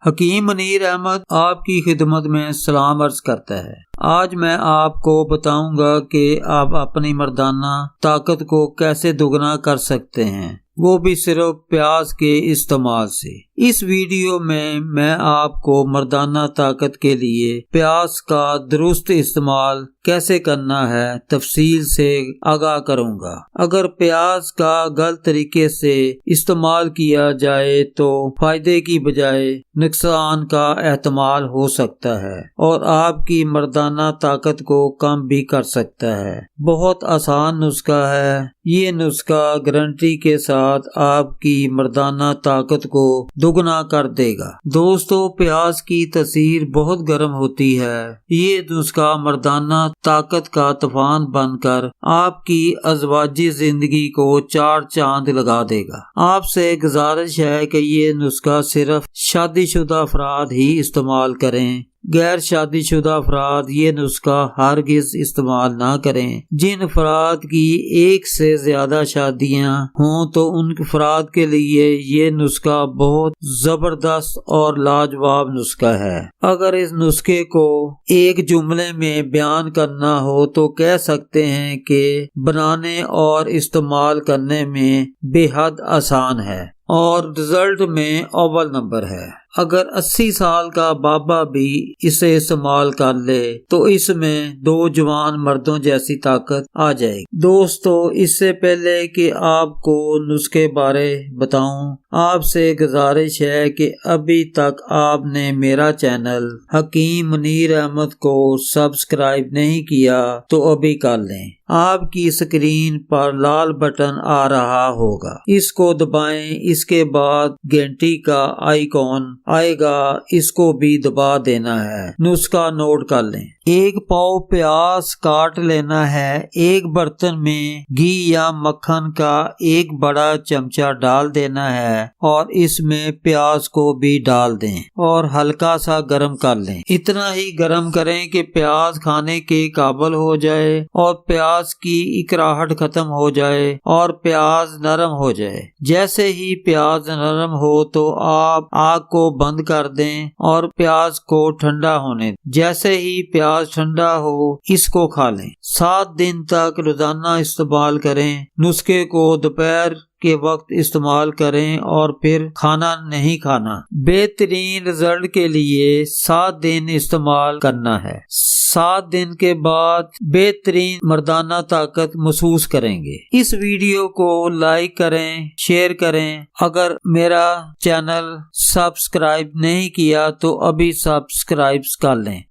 حکیم منیر احمد آپ کی خدمت میں سلام عرض کرتا ہے۔ آج میں آپ کو بتاؤں گا کہ آپ اپنی مردانہ طاقت کو کیسے دگنا کر سکتے ہیں، وہ بھی صرف پیاز کے استعمال سے۔ اس ویڈیو میں آپ کو مردانہ طاقت کے لیے پیاز کا درست استعمال کیسے کرنا ہے تفصیل سے آگاہ کروں گا۔ اگر پیاز کا غلط طریقے سے استعمال کیا جائے تو فائدے کی بجائے نقصان کا احتمال ہو سکتا ہے اور آپ کی مردانہ طاقت کو کم بھی کر سکتا ہے۔ بہت آسان نسخہ ہے، یہ نسخہ گارنٹی کے ساتھ آپ کی مردانہ طاقت کو دگنا کر دے گا۔ دوستو، پیاز کی تاثیر بہت گرم ہوتی ہے۔ یہ نسخہ مردانہ طاقت کا طوفان بن کر آپ کی ازواجی زندگی کو چار چاند لگا دے گا۔ آپ سے گزارش ہے کہ یہ نسخہ صرف شادی شدہ افراد ہی استعمال کریں۔ غیر شادی شدہ افراد یہ نسخہ ہرگز استعمال نہ کریں۔ جن افراد کی ایک سے زیادہ شادیاں ہوں تو ان افراد کے لیے یہ نسخہ بہت زبردست اور لاجواب نسخہ ہے۔ اگر اس نسخے کو ایک جملے میں بیان کرنا ہو تو کہہ سکتے ہیں کہ بنانے اور استعمال کرنے میں بے حد آسان ہے اور رزلٹ میں اول نمبر ہے۔ اگر 80 سال کا بابا بھی اسے استعمال کر لے تو اس میں 2 جوان مردوں جیسی طاقت آ جائے گی۔ دوستو، اس سے پہلے کہ آپ کو نسخے بارے بتاؤں، آپ سے گزارش ہے کہ ابھی تک آپ نے میرا چینل حکیم منیر احمد کو سبسکرائب نہیں کیا تو ابھی کر لیں۔ آپ کی اسکرین پر لال بٹن آ رہا ہوگا، اس کو دبائیں۔ اس کے بعد گھنٹی کا آئیکن آئے گا، اس کو بھی دبا دینا ہے۔ نسخہ نوٹ کر لیں۔ 1 پاؤ پیاز کاٹ لینا ہے۔ ایک برتن میں گھی یا مکھن کا 1 بڑا چمچہ ڈال دینا ہے اور اس میں پیاز کو بھی ڈال دیں اور ہلکا سا گرم کر لیں۔ اتنا ہی گرم کریں کہ پیاز کھانے کے قابل ہو جائے اور پیاز کی اکراہٹ ختم ہو جائے اور پیاز نرم ہو جائے۔ جیسے ہی پیاز نرم ہو تو آپ آگ کو بند کر دیں اور پیاز کو ٹھنڈا ہونے دیں۔ جیسے ہی پیاز ٹھنڈا ہو اس کو کھا لیں۔ 7 دن تک روزانہ استعمال کریں۔ نسخے کو دوپہر کے وقت استعمال کریں اور پھر کھانا نہیں کھانا۔ بہترین رزلٹ کے لیے 7 دن استعمال کرنا ہے۔ 7 دن کے بعد بہترین مردانہ طاقت محسوس کریں گے۔ اس ویڈیو کو لائک کریں، شیئر کریں۔ اگر میرا چینل سبسکرائب نہیں کیا تو ابھی سبسکرائب کر لیں۔